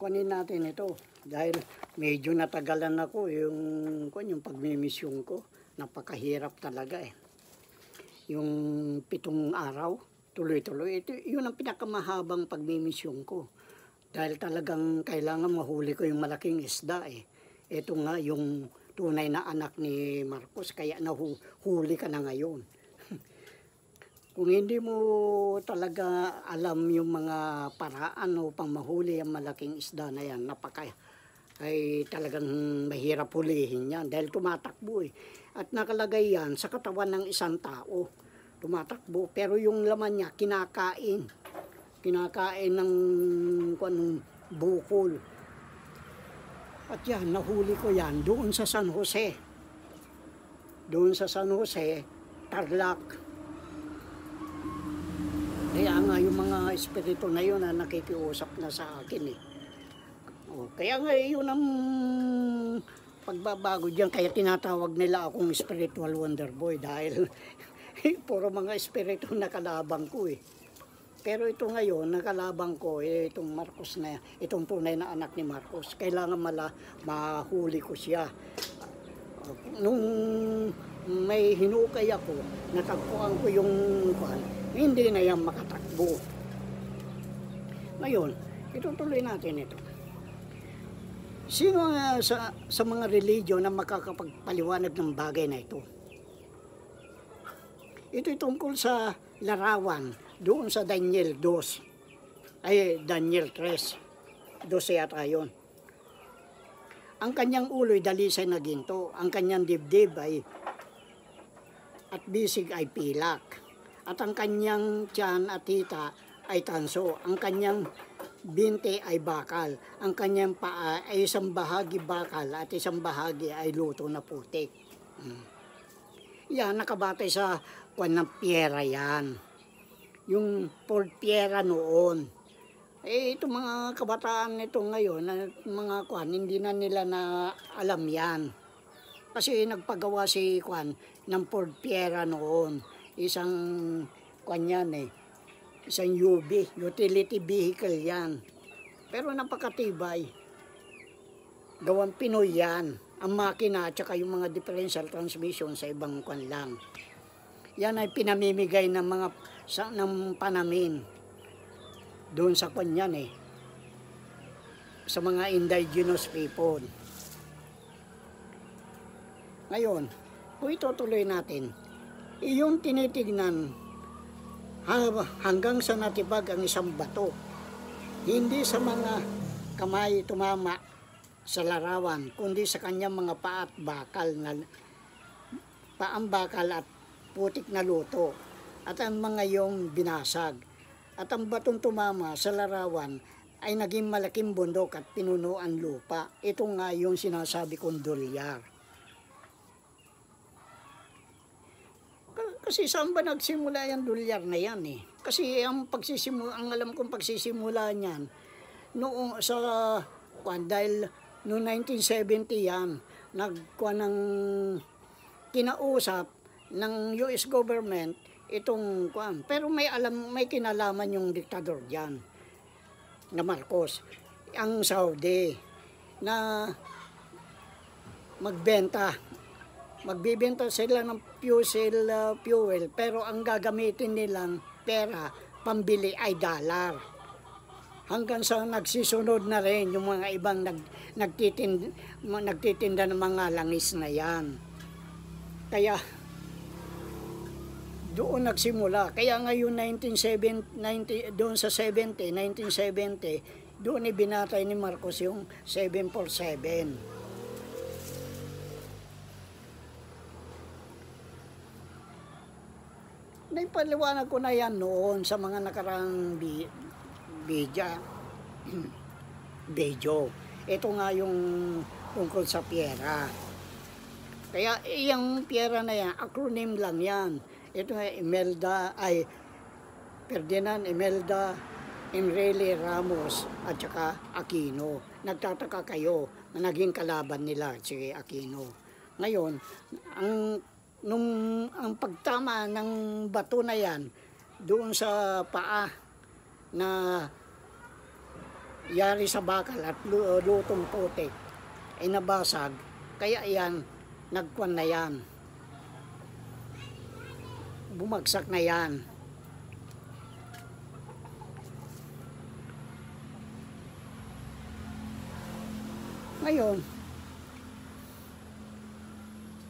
kunin natin ito. Dahil medyo natagalan ako yung pagmimisyon ko. Napakahirap talaga eh. Yung 7 araw, tuloy-tuloy. Ito, yun ang pinakamahabang pagmimisyon ko. Dahil talagang kailangan mahuli ko yung malaking isda eh. Ito nga yung tunay na anak ni Marcos, kaya nahuli ka na ngayon. Kung hindi mo talaga alam yung mga paraan upang mahuli ang malaking isda na yan, ay talagang mahirap hulihin yan dahil tumatakbo eh. At nakalagay yan sa katawan ng isang tao. Tumatakbo, pero yung laman niya kinakain. Kinakain ng bukol. At yan, nahuli ko yan doon sa San Jose. Doon sa San Jose, Tarlac. Kaya nga yung mga espiritu na yun na nakikiusap na sa akin eh. Kaya nga yun ang pagbabago dyan. Kaya tinatawag nila akong spiritual wonder boy dahil puro mga espiritu nakalabang ko eh. Pero ito ngayon, nakalabang ko eh, itong Marcos na, itong tunay na anak ni Marcos. Kailangan mahuli ko siya. Nung may hinukay ako, natagpuan ko yung hindi na yan makatakbo. Ngayon, itutuloy natin ito. Sino sa mga religion na makakapagpaliwanag ng bagay na ito? Ito'y tungkol sa larawan doon sa Daniel 2. Daniel 3. 12 yata yun. Ang kanyang ulo'y dalisay na ginto. Ang kanyang dibdib at bisig ay pilak. At ang kanyang tiyan at hita ay tanso. Ang kanyang binti ay bakal. Ang kanyang paa ay isang bahagi bakal at isang bahagi ay luto na putik. Yan, nakabatay sa ng piyera yan. Yung Ford Piera noon. Itong mga kabataan nito ngayon, mga hindi na nila na alam yan. Kasi nagpagawa si ng Ford Piera noon. Isang yan eh. Isang UV, utility vehicle yan. Pero napakatibay. Gawang Pinoy yan. Ang makina at saka yung mga differential transmission sa ibang lang. Yan ay pinamimigay ng mga ng panamin. Doon sa yan eh. Sa mga indigenous people. Ngayon, kung itutuloy natin, iyong tinitignan hanggang sa natibag ang isang bato. Hindi sa mga kamay tumama sa larawan, kundi sa kanyang mga paa at bakal paang bakal at putik na luto. At ang mga yung binasag. At ang batong tumama sa larawan ay naging malaking bundok at pinuno ang lupa. Ito nga yung sinasabi kong dolyar. Kasi saan ba nagsimula yung dolyar na yan eh? Kasi ang alam kong pagsisimula niyan noong sa dahil noong 1970 yan ng kinausap ng US government itong pero may kinalaman yung diktador diyan na Marcos, ang Saudi na magbibenta sila ng fuel pero ang gagamitin nilang pera pambili ay dollar. Hanggang sa nagsisunod na rin yung mga ibang nagtitinda ng mga langis na yan. Kaya doon nagsimula. Kaya ngayon 1970, doon ibinatay ni Marcos yung 747. Naipaliwanag ko na yan noon sa mga nakaraang video. Ito nga yung tungkol sa piyera. Kaya yung piyera na yan, acronym lang yan. Ito ay Ferdinand Imelda Enrile Ramos at saka Aquino. Nagtataka kayo na naging kalaban nila si Aquino. Ngayon, ang pagtama ng bato na yan doon sa paa na yari sa bakal at lutong putik ay nabasag. Kaya yan, nagkwan na yan. Bumagsak na yan. Ngayon,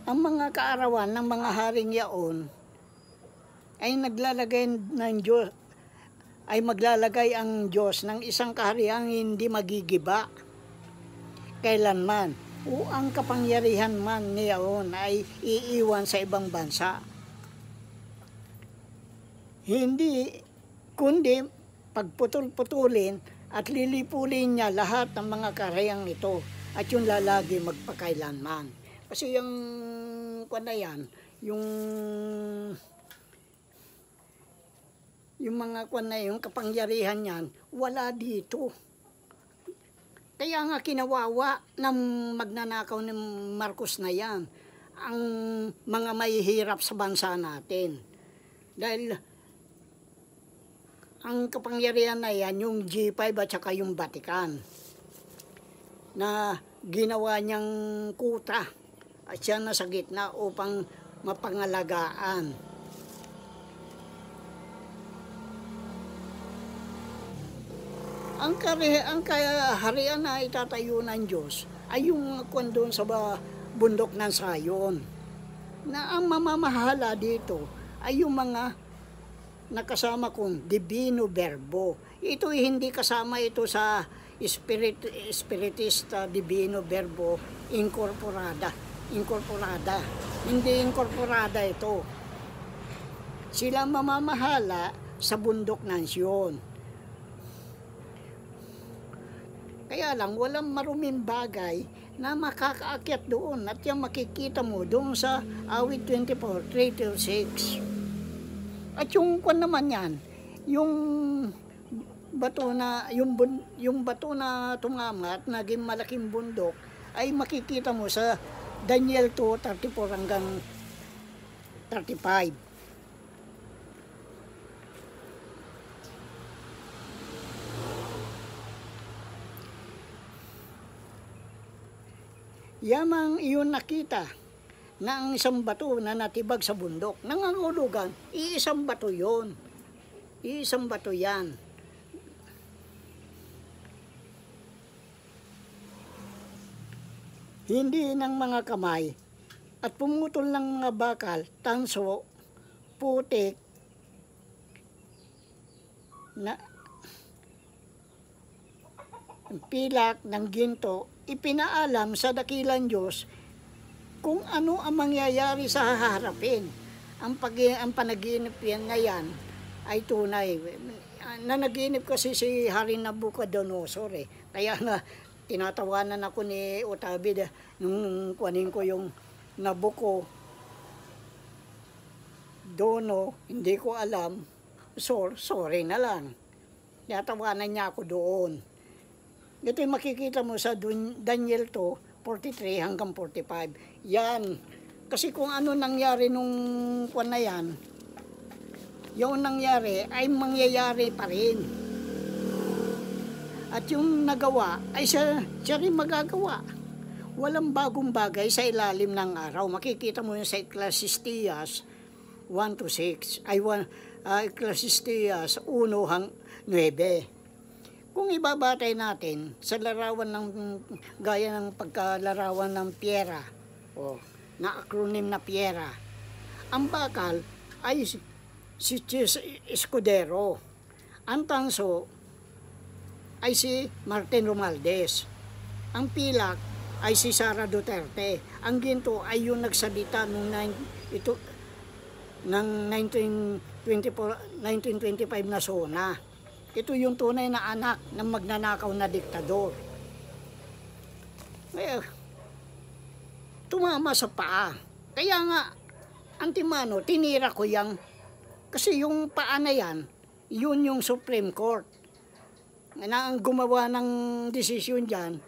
ang mga kaarawan ng mga haring yaon ay naglalagay ng Diyos, ay maglalagay ang Diyos ng isang kahariang hindi magigiba kailanman, o ang kapangyarihan man niyaon ay iiwan sa ibang bansa. Hindi, kundi pagputol-putulin at lilipulin niya lahat ng mga kahariang ito at yung lalagi magpakailanman. Kasi yung na yan, yung mga na yung kapangyarihan niyan, wala dito. Kaya nga kinawawa ng magnanakaw ng Marcos na yan, ang mga mahihirap sa bansa natin. Dahil ang kapangyarihan na yan, yung G5 at saka yung Vatican, na ginawa niyang kuta at siya nasa gitna upang mapangalagaan. Ang kaharian na itatayo ng Diyos ay yung kung doon sa bundok ng Sayon, na ang mamamahala dito ay yung mga nakasama kong Divino Verbo. Ito hindi kasama ito sa Spiritista Divino Verbo incorporada. Hindi incorporada ito. Sila mamamahala sa bundok ng Sion. Kaya lang, walang maruming bagay na makakaakyat doon at yung makikita mo doon sa awit 24, 3-6. At yung kwan naman yan, yung bato na, yung bato na tumama at naging malaking bundok, ay makikita mo sa Daniel 2:34 hanggang 35. Yamang iyon nakita na ang isang bato na natibag sa bundok, nangangulugan, iisang bato yon. Iisang bato yan. Hindi ng mga kamay at pumutol ng mga bakal, tanso, putik, na pilak ng ginto, ipinaalam sa dakilang Diyos kung ano ang mangyayari sa haharapin. Ang panaginip yan na yan ay tunay. Nanaginip kasi si Hari Nabucodonosor eh. Kaya nga tinatawanan ako ni Otabid nung kunin ko yung Nabuco Dono, hindi ko alam. Sorry na lang. Tinatawanan niya ako doon. Ito yung makikita mo sa Daniel 2:43 hanggang 45. Yan. Kasi kung ano nangyari nung kwan na yan, yung nangyari ay mangyayari pa rin. At yung nagawa ay siya rin magagawa. Walang bagong bagay sa ilalim ng araw. Makikita mo yun sa Ecclesiastes 1-6. Ecclesiastes 1-9. Kung ibabatay natin sa larawan ng gaya ng pagkalarawan ng Piera, o na acronym na Piera, ang bakal ay si Escudero, ang tanso ay si Martin Romualdez, ang pilak ay si Sara Duterte, ang ginto ay yung nagsalita nung 1925 na SONA. Ito yung tunay na anak ng magnanakaw na diktador. Tumama sa paa. Kaya nga, Antimano, tinira ko yan. Kasi yung paa na yan, yun yung Supreme Court. Na ang gumawa ng desisyon dyan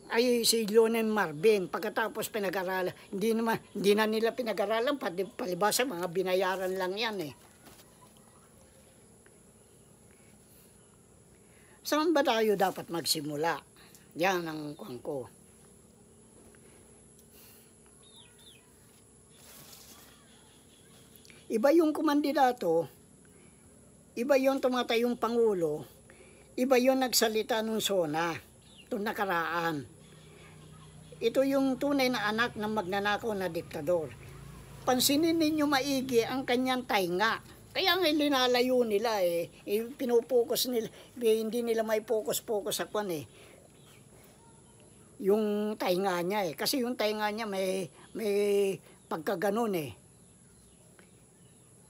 ay si Leonel Marvin. Pagkatapos pinag-aralan, hindi na nila pinag-aralan, palibasa mga binayaran lang yan eh. Saan ba tayo dapat magsimula? Yan ang kuwan ko. Iba yung kumandidato, iba yung tumatayong pangulo, iba yung nagsalita nung SONA, itong nakaraan. Ito yung tunay na anak ng magnanakaw na diktador. Pansinin ninyo maigi ang kanyang tainga. Kaya nga linalayo nila pinupokus nila, hindi nila may focus sa kwan yung tainga niya Kasi yung tainga niya may pagkaganon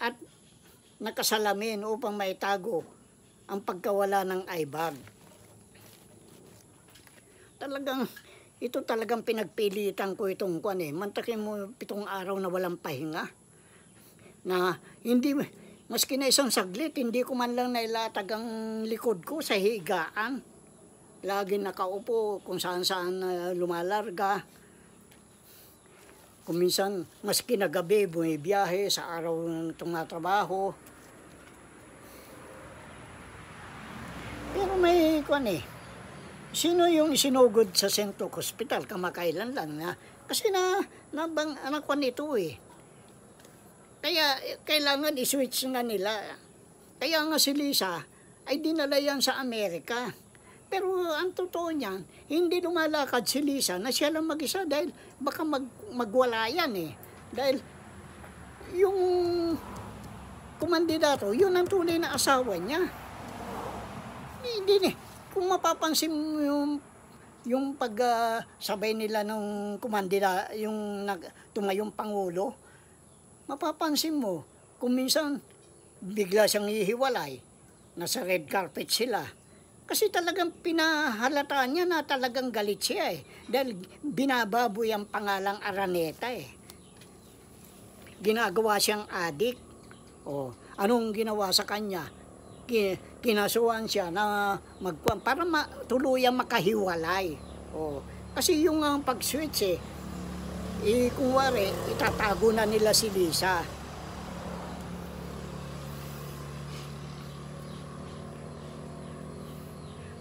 At nakasalamin upang maitago ang pagkawala ng eyebag. Ito talagang pinagpilitan ko itong kwan Mantakin mo 7 araw na walang pahinga. Na hindi, maski na isang saglit, hindi ko man lang nailatag ang likod ko sa higaan. Lagi nakaupo kung saan lumalarga. Kung minsan, maski na gabi, bumibiyahe sa araw ng tumatrabaho. Pero may kwan sino yung isinugod sa Sentok Hospital kamakailan lang kasi anak kwan ito Kaya kailangan i-switch na nila. Kaya nga si Lisa ay dinala yan sa Amerika. Pero ang totoo niyan, hindi lumalakad si Lisa na siya lang mag-isa dahil baka magwala yan Dahil yung kumandidato, yun ang tunay na asawa niya. Hindi Kung mapapansin mo yung pagsabay nila ng kumandida, yung tumayong pangulo, mapapansin mo, kung minsan bigla siyang ihiwalay, nasa red carpet sila. Kasi talagang pinahalata niya na talagang galit siya dahil binababoy ang pangalang Araneta Ginagawa siyang adik. Anong ginawa sa kanya? Kinasuhan siya na para tuluyang makahiwalay. Kasi yung pag-switch kung wari, itatago na nila si Lisa.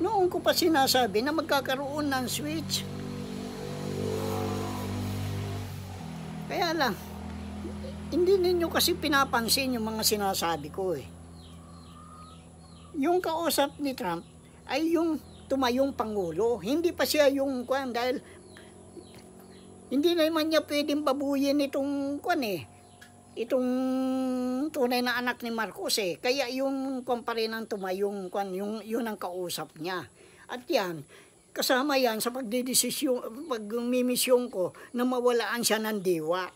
Noon ko pa sinasabi na magkakaroon ng switch. Kaya lang, hindi ninyo kasi pinapansin yung mga sinasabi ko Yung kausap ni Trump ay yung tumayong pangulo. Hindi pa siya yung kwan dahil hindi naman niya pwedeng babuyin itong kwan itong tunay na anak ni Marcos Kaya yung kwan pa rin ang tumayong kwan, yun ang kausap niya. At yan, kasama yan sa pagmimisyon ko na mawalaan siya ng diwa.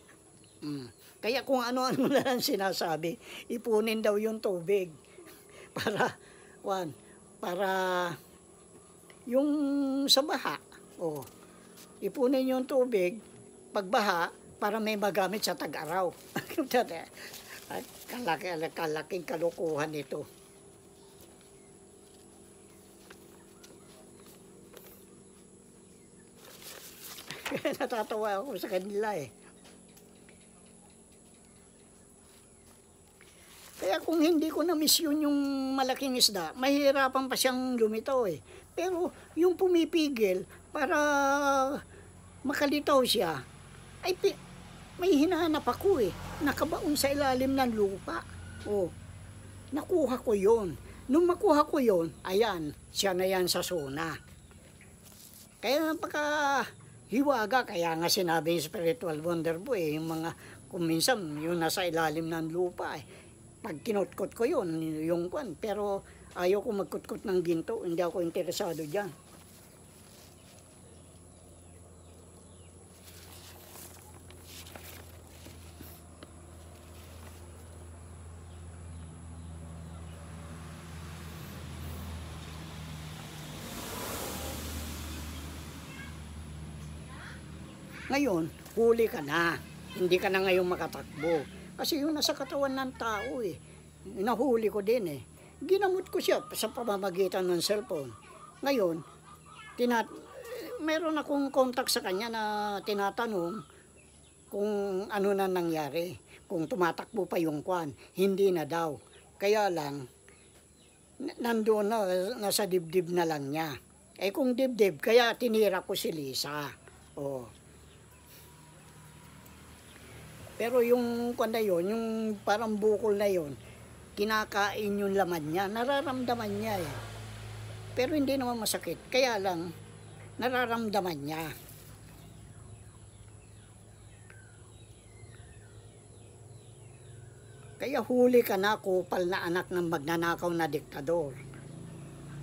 Kaya kung ano-ano na lang sinasabi, ipunin daw yung tubig para yung sa baha. Ipunin yung tubig pagbaha para may magamit sa tag-araw. Kalaking kalukuhan ito. Natatawa ako sa kanila Kaya kung hindi ko na-miss yun yung malaking isda, mahihirapan pa siyang lumitaw Pero yung pumipigil para makalitaw siya, ay may hinahanap ako Nakabaon sa ilalim ng lupa. Nakuha ko yun. Nung makuha ko yun, ayan, siya na yan sa SONA. Kaya hiwaga, kaya nga sinabi yung spiritual wonder po yung mga, kung minsan, yung nasa ilalim ng lupa Pag kinutkot ko yun, yung kwan. Pero ayaw ko magkutkot ng ginto, hindi ako interesado dyan. Ngayon, huli ka na. Hindi ka na ngayon makatakbo. Kasi yung nasa katawan ng tao nahuli ko din Ginamot ko siya sa pamamagitan ng cellphone. Ngayon, meron akong contact sa kanya na tinatanong kung ano na nangyari. Kung tumatakbo pa yung kwan. Hindi na daw. Kaya lang, nandoon na, nasa dibdib na lang niya. Eh kung dibdib, kaya tinira ko si Lisa. Oh. Pero yung kung na yun, yung parang bukol na yun, kinakain yung laman niya, nararamdaman niya eh. Pero hindi naman masakit, kaya lang nararamdaman niya. Kaya huli ka na, kupal na anak ng magnanakaw na diktador.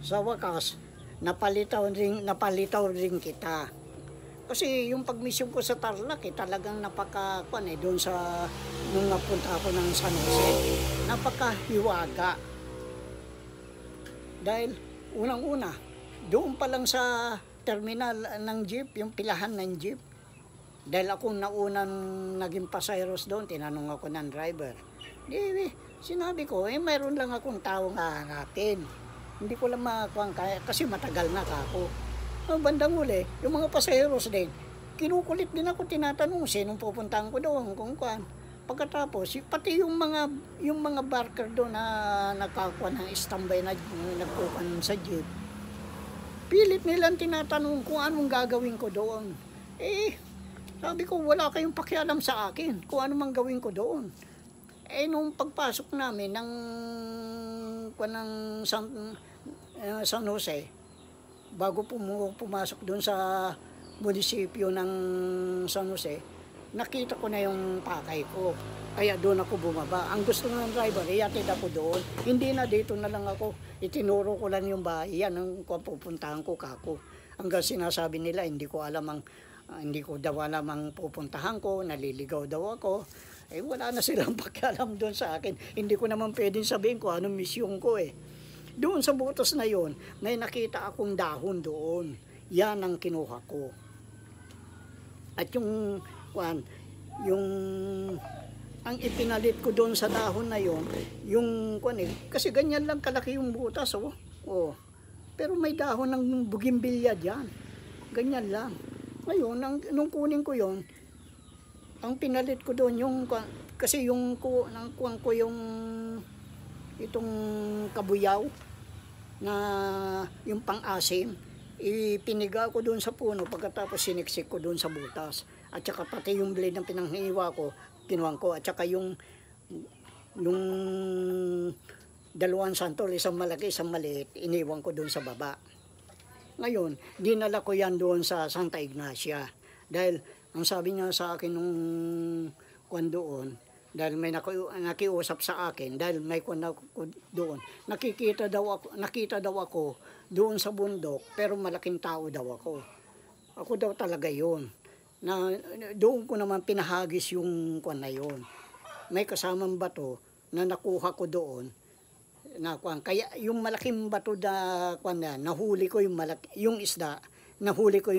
Sa wakas, napalitaw rin kita. Kasi yung pagmisyon ko sa Tarlac, talagang doon sa, nung napunta ako ng San Jose, napakahiwaga. Dahil, unang-una, doon pa lang sa terminal ng jeep, yung pilahan ng jeep. Dahil ako naunang naging pasaheros doon, tinanong ako ng driver. Di, sinabi ko, mayroon lang akong taong hahanapin. Hindi ko lang makakuha kaya, kasi matagal na ako. Ang bandang uli, yung mga pasaheros din, kinukulit din ako, tinatanong sinong pupuntahan ko doon, kung kuan. Pagkatapos, pati yung mga barker doon na nakakuha ng standby na nagkukan sa jeep, pilit nilang tinatanong kung anong gagawin ko doon. Sabi ko, wala kayong pakialam sa akin kung ano mang gawin ko doon. Nung pagpasok namin ng San Jose, bago pumasok doon sa munisipyo ng San Jose, nakita ko na yung pakay ko. Kaya doon ako bumaba. Ang gusto ng driver, iatid ako doon. Hindi na, dito na lang ako. Itinuro ko lang yung bahay. Yan ang pupuntahan ko, kako. Hanggang sinasabi nila, hindi ko daw alam ang pupuntahan ko, naliligaw daw ako. Wala na silang pakialam doon sa akin. Hindi ko naman pwedeng sabihin ko anong misyon ko eh. Doon sa butas na yon, may nakita akong dahon doon. Yan ang kinuha ko. At ang ipinalit ko doon sa dahon na yon, kasi ganyan lang kalaki yung butas, oh. Oh. Pero may dahon ng bugimbilya diyan. Ganyan lang. Ngayon, nung kunin ko yon, ang pinalit ko doon kasi yung itong kabuyaw na yung pang-asim, ipiniga ko doon sa puno, pagkatapos siniksik ko doon sa butas. At saka pati yung blade ng pinanghiwa ko, kinuha ko. At saka yung dalawang santol, isang malaki, isang maliit, iniwan ko doon sa baba. Ngayon, dinala ko yan doon sa Santa Ignacia. Dahil ang sabi niya sa akin nung doon, dahil may nakiusap sa akin, dahil may doon, nakita daw ako doon sa bundok, pero malaking tao daw ako. Ako daw talaga yun. Doon ko naman pinahagis yung na yun. May kasamang bato na nakuha ko doon. Kaya yung malaking bato nahuli ko yung isda, nahuli ko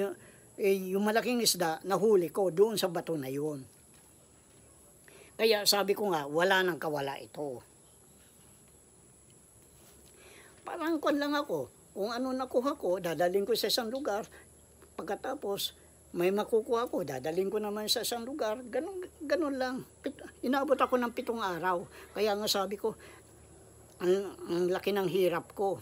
yung malaking isda, nahuli ko doon sa bato na yun. Kaya sabi ko nga, wala nang kawala ito. Parang lang ako, kung ano nakuha ko, dadaling ko sa isang lugar. Pagkatapos, may makukuha ko, dadaling ko naman sa isang lugar. Ganun lang. Inabot ako ng 7 araw. Kaya nga sabi ko, ang laki ng hirap ko.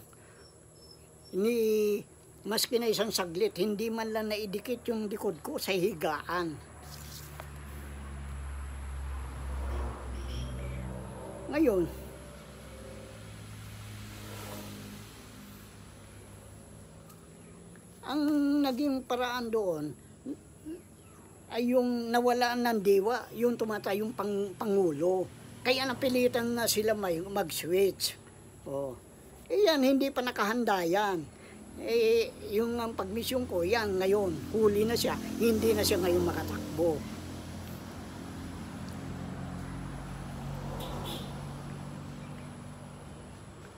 Maski na isang saglit, hindi man lang naidikit yung likod ko sa higaan. Ngayon, ang naging paraan doon ay yung nawalaan ng diwa, yung tumatayong pangulo. Kaya napilitan na sila mag-switch. Yan, hindi pa nakahanda yan. Yung pagmisyon ko, yan ngayon, huli na siya, hindi na siya ngayon makatakbo.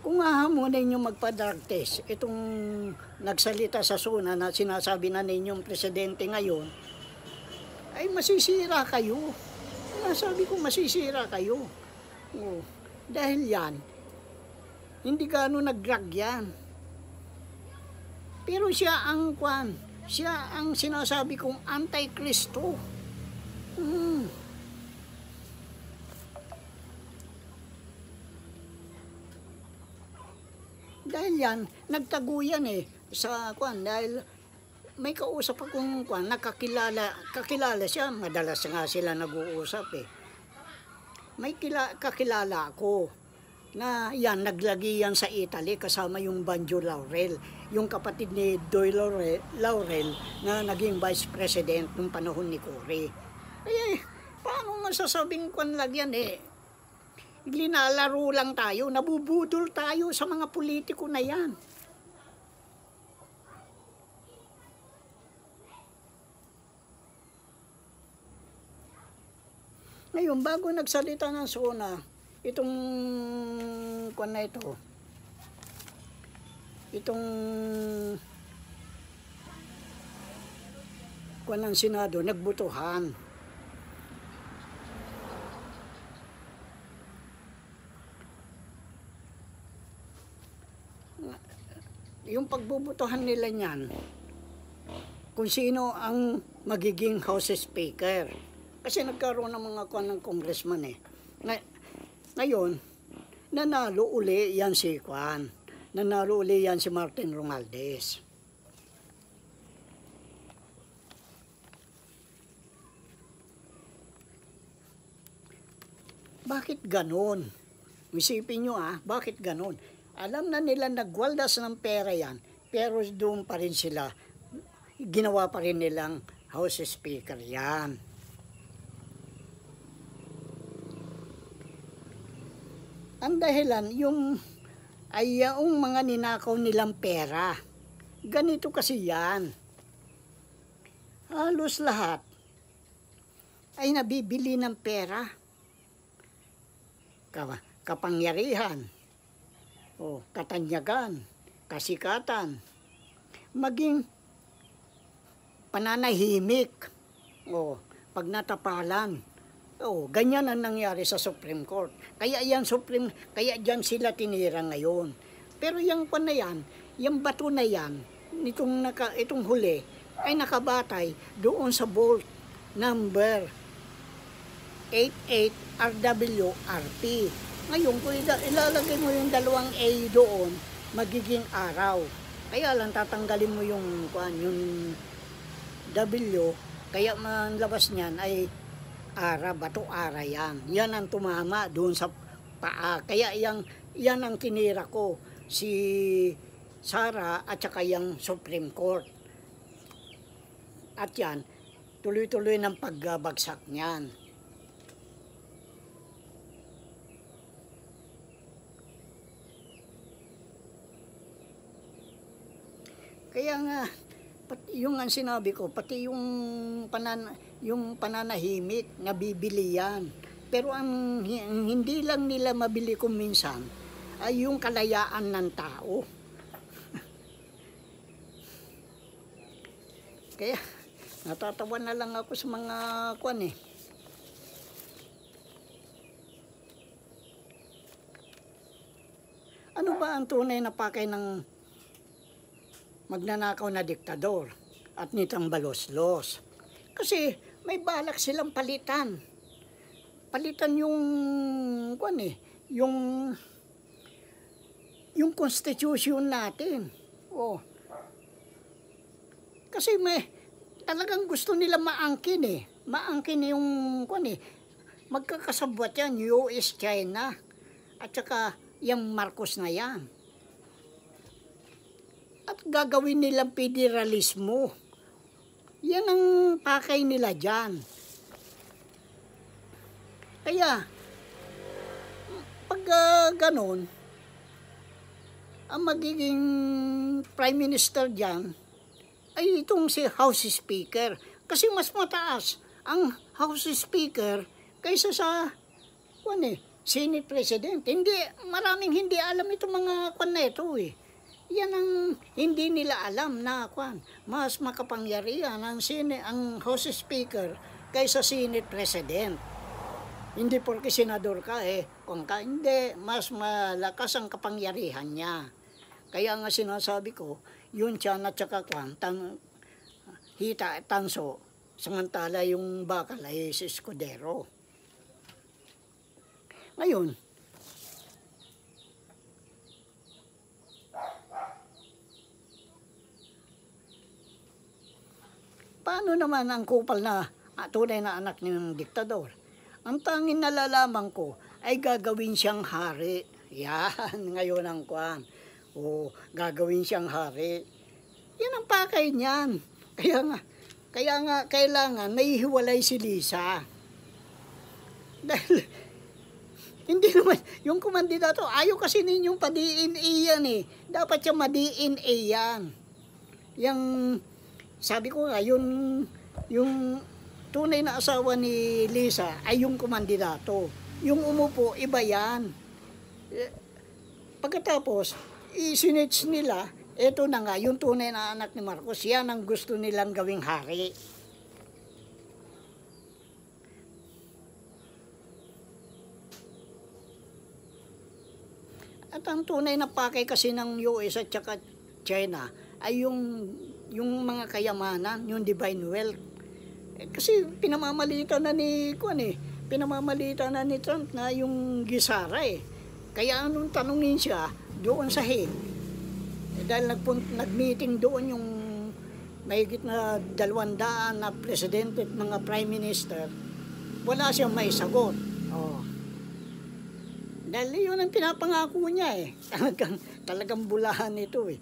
Kung hahamunin nyo magpa-drug test, itong nagsalita sa SUNA na sinasabi na ninyong presidente ngayon, ay masisira kayo. Sabi ko masisira kayo. Dahil yan, hindi gaano nag-drug yan. Pero siya ang sinasabi kong anti-Kristo. Dahil yan, nagtago yan sa kwan, dahil may kausap akong kwan, kakilala siya, madalas nga sila nag-uusap May kakilala ako na yan, naglagi yan sa Italy kasama yung Banjo Laurel, yung kapatid ni Doy Laurel na naging vice president nung panahon ni Cory. Paano masasabing kwan lang yan Linalaro lang tayo, nabubudol tayo sa mga politiko na yan. Ngayon, bago nagsalita ng SONA, itong kwan na itong kwan ng Senado, nagbutuhan. Yung pagbubutuhan nila niyan, kung sino ang magiging House Speaker. Kasi nagkaroon ng mga kwan ng congressman Ngayon, nanalo uli yan si Kwan. Nanalo uli yan si Martin Romualdez. Bakit ganon? Isipin nyo bakit ganon? Alam na nila nagwaldas ng pera yan, pero doon pa rin sila, ginawa pa rin nilang House Speaker yan. Ang dahilan, yung mga ninakaw nilang pera. Ganito kasi yan. Halos lahat ay nabibili ng pera. Kapangyarihan, katanyagan, kasikatan, maging pananahimik, pagnatapalan. Ganyan ang nangyari sa Supreme Court. Kaya diyan sila tinira ngayon. Pero yung kwan na yan, yung bato na yan, itong huli, ay nakabatay doon sa bolt number 88 RWRP. Ngayon, kung ilalagay mo yung dalawang A doon, magiging araw. Kaya lang tatanggalin mo yung W, kaya manlabas niyan ay bato-ara yan. Yan ang tumama doon sa paa. Kaya yan ang tinira ko, si Sara at saka yung Supreme Court. At yan, tuloy-tuloy ng pagbagsak niyan. Kaya nga, yung ang sinabi ko, pati yung pananahimik, nabibili yan. Pero ang hindi lang nila mabili kung minsan, ay yung kalayaan ng tao. Kaya, natatawa na lang ako sa mga kwan Ano ba ang tunay na pakay ng magnanakaw na diktador at nitang baloslos? Kasi may balak silang palitan. Palitan yung yung constitution natin. Kasi talagang gusto nila maangkin Maangkin yung magkakasabwat yan, US, China, at saka yung Marcos na yan. At gagawin nilang federalismo. Yan ang pakay nila dyan. Kaya, pag ganon, ang magiging prime minister dyan ay itong si House Speaker. Kasi mas mataas ang House Speaker kaysa sa Senate President. Maraming hindi alam itong mga na ito Yan ang hindi nila alam na mas makapangyarihan ang House Speaker kaysa Senate President. Hindi porke senador ka hindi, mas malakas ang kapangyarihan niya. Kaya nga sinasabi ko, yun tiyan at saka hita at tanso, samantala yung bakal ay si Escudero. Ngayon, paano naman ang kupal na tunay na anak ng diktador? Ang tanging nalalaman ko ay gagawin siyang hari. Yan, ngayon ang kwan. O, gagawin siyang hari. Yan ang pakay niyan. Kaya nga kailangan naihiwalay si Lisa. Dahil, hindi naman, yung kumandidato, ayaw kasi ninyong pa-DNA yan eh. Dapat siya ma-DNA yan. Yung, sabi ko nga, yung tunay na asawa ni Lisa ay yung kumandidato. Yung umupo, iba yan. Pagkatapos, isinits nila, eto na nga, yung tunay na anak ni Marcos, yan ang gusto nilang gawing hari. At ang tunay na pakay kasi ng US at saka China ay yung mga kayamanan, yung divine wealth. Kasi pinamamalitan na ni pinamamalitan na ni Trump na yung Gisara eh. Kaya anong tanungin siya doon sa Hague? Dahil nag-meeting doon yung mahigit na 200 na presidente at mga prime minister, wala siyang may sagot. Oh. Dahil yun ang pinapangako niya eh. Talagang bulahan ito eh.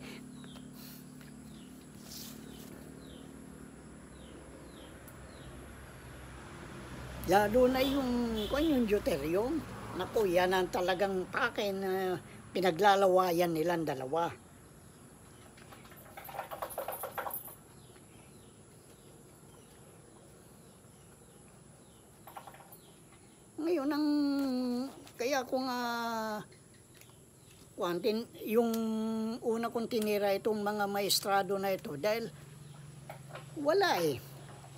Lalo na yung deuterium. Naku, yan ang talagang pakay na pinaglalawayan nilang dalawa. Ngayon, kaya ko nga yung una kong tinira itong mga maestrado na ito dahil wala eh.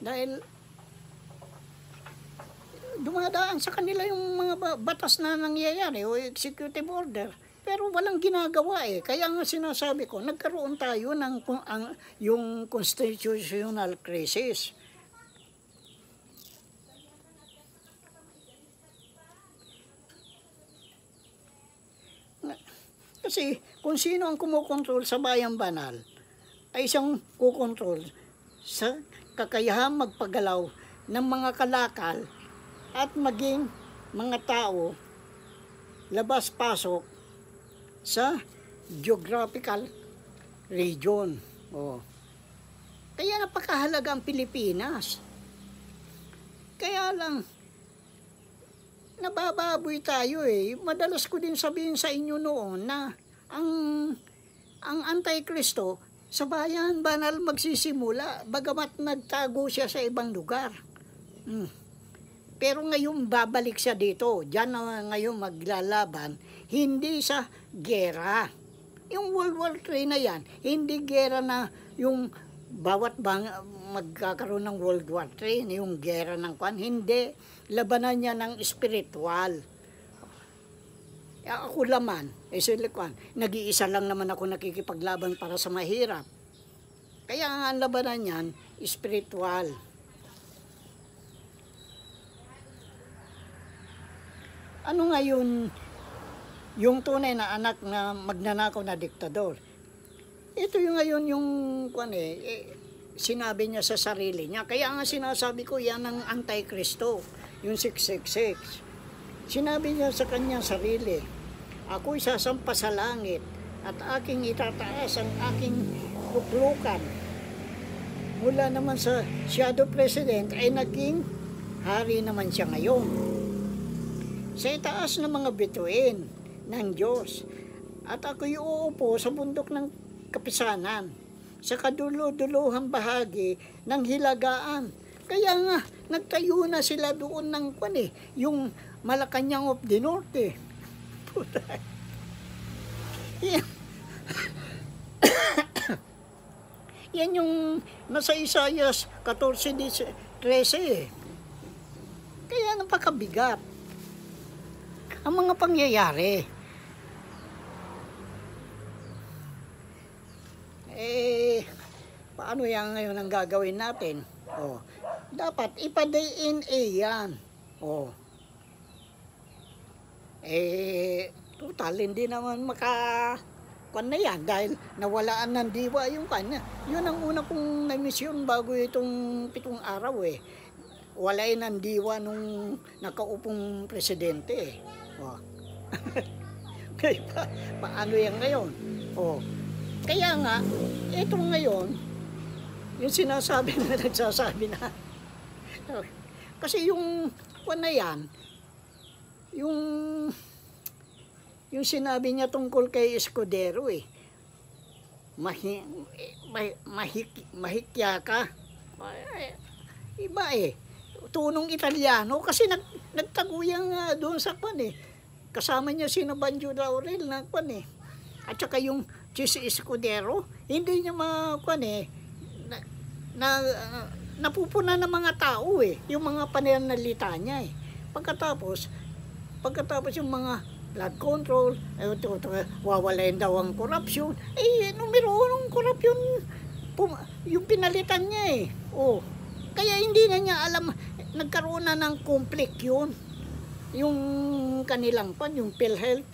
Dahil dumadaan sa kanila yung mga batas na nangyayari o executive order. Pero walang ginagawa eh. Kaya nga sinasabi ko, nagkaroon tayo ng yung constitutional crisis. Kasi kung sino ang kumukontrol sa bayang banal, ay siyang kukontrol sa kakayahang magpagalaw ng mga kalakal at maging mga tao labas-pasok sa geographical region. Oh. Kaya napakahalaga ang Pilipinas. Kaya lang, nabababoy tayo eh. Madalas ko din sabihin sa inyo noon na ang Antikristo sa bayan banal magsisimula bagamat nagtago siya sa ibang lugar. Pero ngayon babalik siya dito. Diyan na ngayon maglalaban, hindi sa gera. Yung World War III na yan, hindi gera na yung bawat magkakaroon ng World War III, yung gera ng kwan, hindi. Labanan niya ng spiritual. Ako laman, nag-iisa lang naman ako nakikipaglaban para sa mahirap. Kaya ang labanan niyan, spiritual. Ano ngayon yung tunay na anak na magnanakaw na diktador? Ito yung ngayon yung sinabi niya sa sarili niya. Kaya nga sinasabi ko, yan ang Antikristo, yung 666. Sinabi niya sa kanyang sarili, ako'y sasampa sa langit at aking itataas ang aking luklukan. Mula naman sa shadow president ay naging hari naman siya ngayon. Sa itaas ng mga bituin ng Diyos at ako'y uupo sa bundok ng kapisanan, sa kadulo-duluhang bahagi ng hilagaan. Kaya nga, nagtayo na sila doon ng yung Malacanang of the North eh. Puta. Yan. Yan yung nasa Isaias 14:13 eh. Kaya napakabigat ang mga pangyayari. Paano yan ngayon ang gagawin natin? Dapat ipa-DNA yan. Total, hindi naman kwan na yan dahil nawalaan ng diwa yung kanya. Yun ang una kong na-mission bago itong 7 araw eh. Walain ng diwa nung nakaupong presidente eh. Oh. Kaya paano yan ngayon? Oh. Kaya nga, ito ngayon, yung sinasabi na nagsasabi na. Kasi yung kwan na yan, yung sinabi niya tungkol kay Escudero eh, mahikya ka. Iba eh. Tunong Italiano kasi nagtaguyang doon sa kwan eh. Kasama niya si Banjo Laurel na kwan eh. At saka yung si Escudero, hindi niya makwan eh, napupuna ng mga tao eh, yung mga pananalita niya eh. Pagkatapos yung mga blood control, wawalain daw ang korupsyon, numero 1 korupsyon, yung pinalitan niya eh. Oh. Kaya hindi na niya alam, nagkaroon na ng conflict yun. Yung kanilang yung PhilHealth.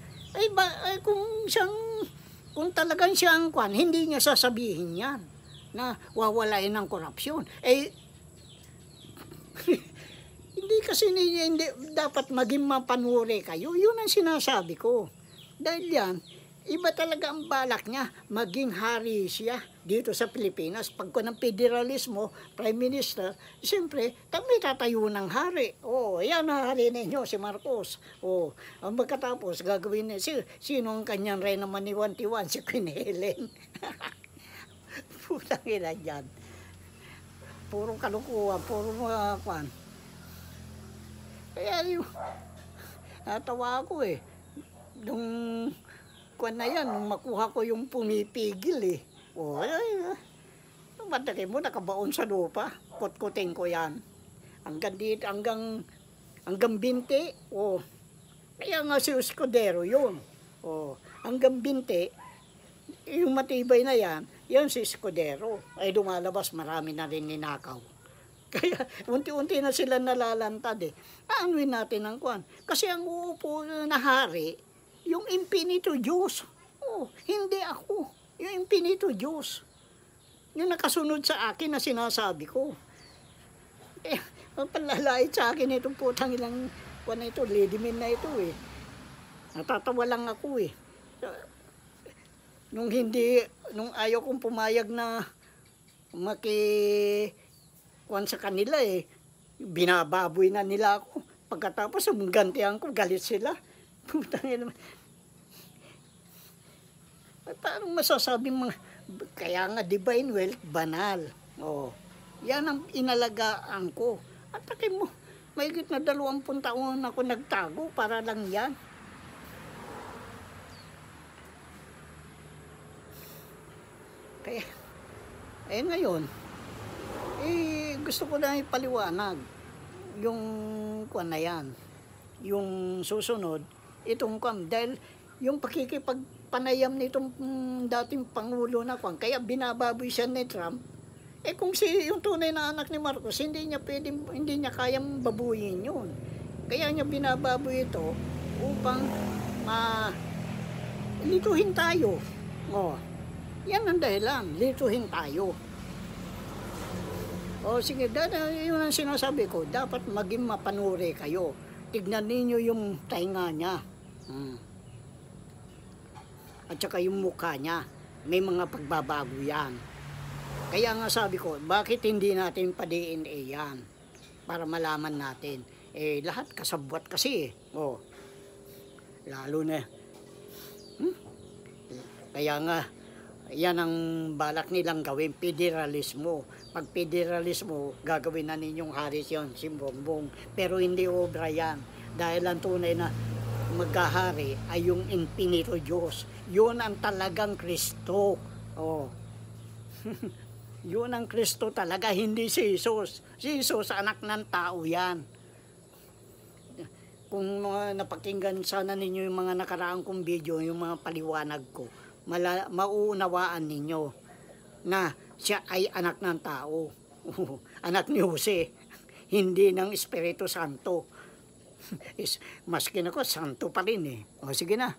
Kung talagang siya ang kwan, hindi niya sasabihin yan na wawalain ng korupsyon. Hindi kasi hindi dapat maging mapanuri kayo. Yun ang sinasabi ko. Dahil yan, iba talaga ang balak niya. Maging hari siya dito sa Pilipinas. Pagka ng federalismo, Prime Minister, siyempre, may tatayo ng hari. Yan ang hari ninyo, si Marcos. Ang pagkatapos, gagawin niya, sino ang kanyang reyna maniwantiwan? Si Queen Helen. Putang ina dyan. Puro kalukuhan, puro mga kwan. Kaya natawa ako eh. Nung kwan na yan, nung makuha ko yung pumipigil eh. Mataki mo, nakabaon sa lupa. Kutkutin ko yan. Hanggang 20. Kaya nga si Escudero yun. Hanggang 20, yung matibay na yan si Escudero. Lumalabas, marami na rin ninakaw. Kaya unti-unti na sila nalalantad eh. Aanuin natin ang kwan. Kasi ang uupo na hari, yung Infinito Diyos. Hindi ako. Yung Infinito Diyos. Yung nakasunod sa akin na sinasabi ko. Palalait sa akin itong putang ilang kwan na ito, Ladyman na ito eh. Natatawa lang ako eh. Nung ayaw kong pumayag na kwan sa kanila eh, binababoy na nila ako. Pagkatapos, gantihan ko, galit sila. Putang paano masasabing kaya nga divine wealth, banal. Yan ang inalagaan ko. At mo, mahigit na 20 taon ako nagtago para lang yan. Kaya, ngayon, gusto ko na ipaliwanag yung kwan na yan. Yung susunod, itong kwan, dahil yung pakikipagpanayam nitong dating Pangulo na kwan, kaya binababoy siya ni Trump. Kung yung tunay na anak ni Marcos, hindi niya kayang babuyin yun. Kaya niya binababoy ito upang lituhin tayo. Yan ang dahilan, lituhin tayo. Sige, yun ang sinasabi ko, dapat maging mapanuri kayo. Tignan ninyo yung tainga niya. At saka yung mukha niya, may mga pagbabago yan. Kaya nga sabi ko, bakit hindi natin pa-DNA yan? Para malaman natin. Lahat kasabwat kasi lalo na. Kaya nga, yan ang balak nilang gawin, federalismo. Pag federalismo, gagawin na ninyong haris yun, si Bongbong. Pero hindi obra yan. Dahil ang tunay na maghahari ay yung Infinito Diyos. Yun ang talagang Kristo. Yun ang Kristo talaga, hindi si Jesus. Si Jesus, anak ng tao yan. Kung napakinggan sana ninyo yung mga nakaraang kong video, yung mga paliwanag ko, mauunawaan ninyo na siya ay anak ng tao. Anak ni Jose, hindi ng Espiritu Santo. Maski na ko, santo pa rin eh. Sige na.